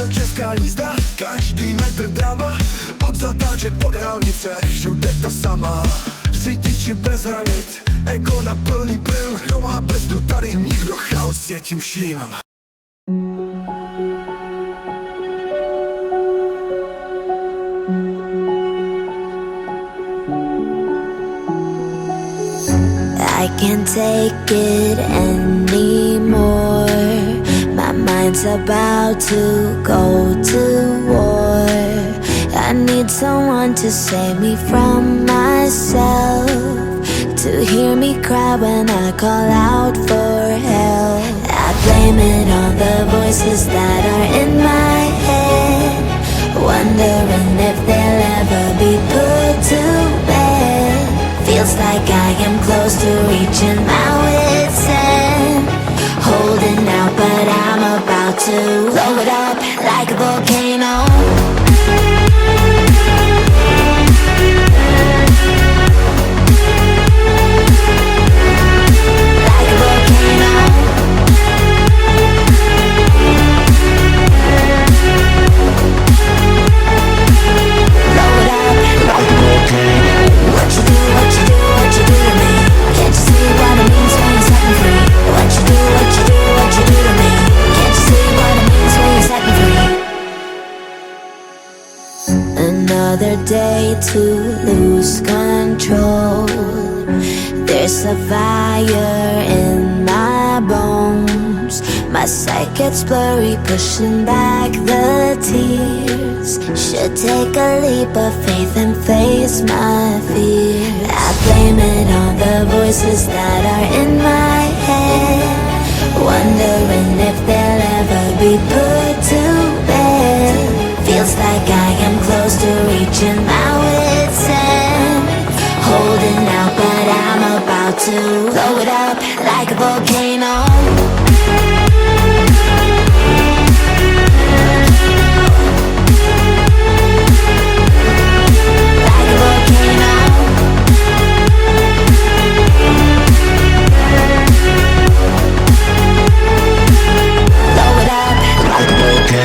středoceská jízda, každý metr drama, od zatáček po dálnice, všude ta samá. Řidiči bez hranic, ego na plný pil, kdo má brzdu, tady nikdo, chaos je tím vším. I can't take it anymore. My mind's about to go to war. I need someone to save me from myself, to hear me cry when I call out for help. I blame it on the voices that are in my head, wondering if they'll ever be put to bed. Feels like I am close to reaching my wit's end, holding out but I'm about to blow it up like a volcano. Another day to lose control. There's a fire in my bones. My sight gets blurry, pushing back the tears. Should take a leap of faith and face my fear. I blame it on the voices that are in my head, wondering if they'll ever be put to bed. Feels like I am close to reaching my wit's end, holding out but I'm about to blow it up like a volcano. Like a volcano. Blow it up like a volcano.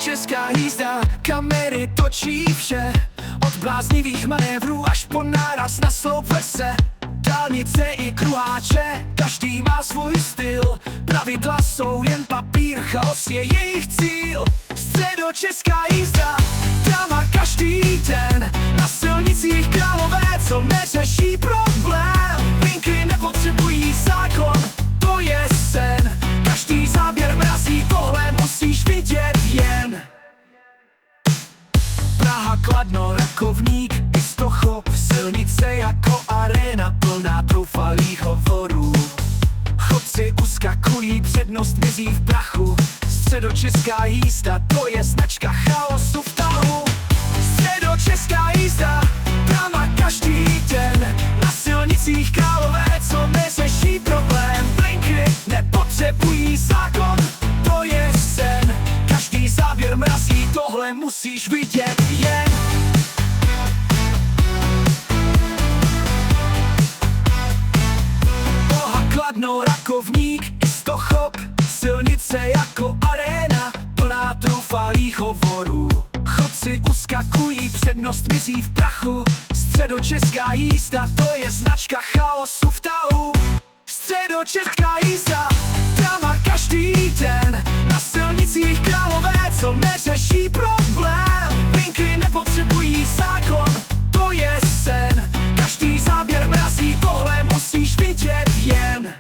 Středočeská jízda, kamery točí vše, od bláznivých manévrů až po náraz na sloupce. Dálnice i kruháče, každý má svůj styl, pravidla jsou jen papír, chaos je jejich cíl. Středočeská jízda, drama každý den, na silnicích králové, co neřeší problém. Linky nepotřebují zákon, to je sen, každý záběr mrazí, tohle musíš vidět jen. Praha, Kladno, Rakovník, Istochop, silnice jako arena plná troufalých hovorů. Chodci uskakují, přednost mizí v prachu. Středočeská jízda, to je značka chaosu v tahu. Středočeská jízda, drama každý den, na silnicích králové, co neřeší problém. Blinky nepotřebují zákon, to je sen, každý záběr mrazí, tohle musíš vidět jen. Praha, Kladno, Rakovník, Istochop, silnice jako arena plná troufalých hovorů. Chodci uskakují, přednost mizí v prachu. Středočeská jízda, to je značka chaosu v tahu. Středočeská jízda, drama každý den, na silnicích králové, co neřeší problém. Linky nepotřebují zákon, to je sen, každý záběr mrazí, tohle musíš vidět jen.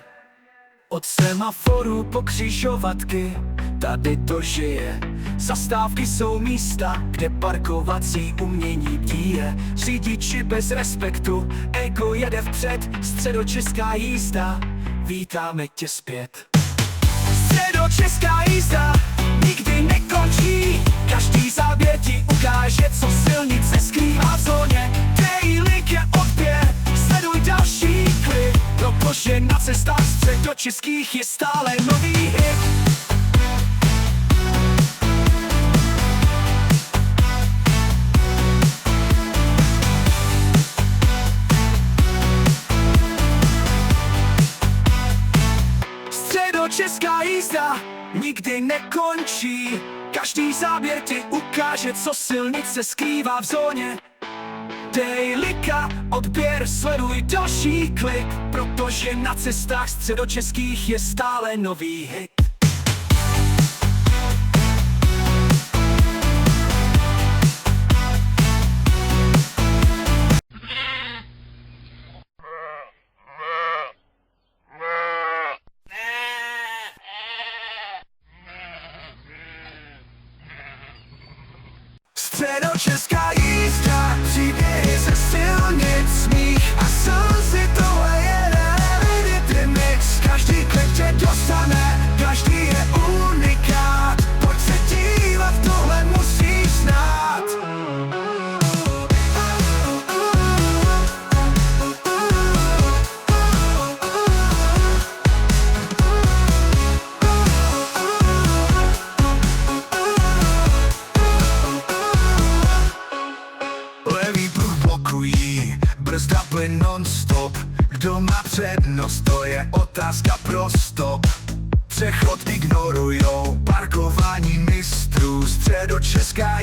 Od semaforu po křižovatky, tady to žije. Zastávky jsou místa, kde parkovací umění bdije. Řidiči bez respektu, ego jede vpřed. Středočeská jízda, vítáme tě zpět. Středočeská jízda nikdy nekončí, každý záběr ti ukáže, co silnice skrývá v zóně. Dej je odběr, sleduj další klip, protože na cestách středočeských je stále nový hit. Středočeská jízda nikdy nekončí, každý záběr ti ukáže, co silnice skrývá v zóně. Dej odběr, sleduj další klip, protože na cestách středočeských je stále nový hit. Středočeská jízda, příběhy ze silnic, smích a slzy, tohle je reality mix. Každý klip tě dostane, každý je unikát, pojď se dívat, tohle musíš znát. Levý pruh blokují, brzda plyn non-stop. Kdo má přednost, to je otázka pro stop. Přechod ignorujou, parkování mistrů. Středočeská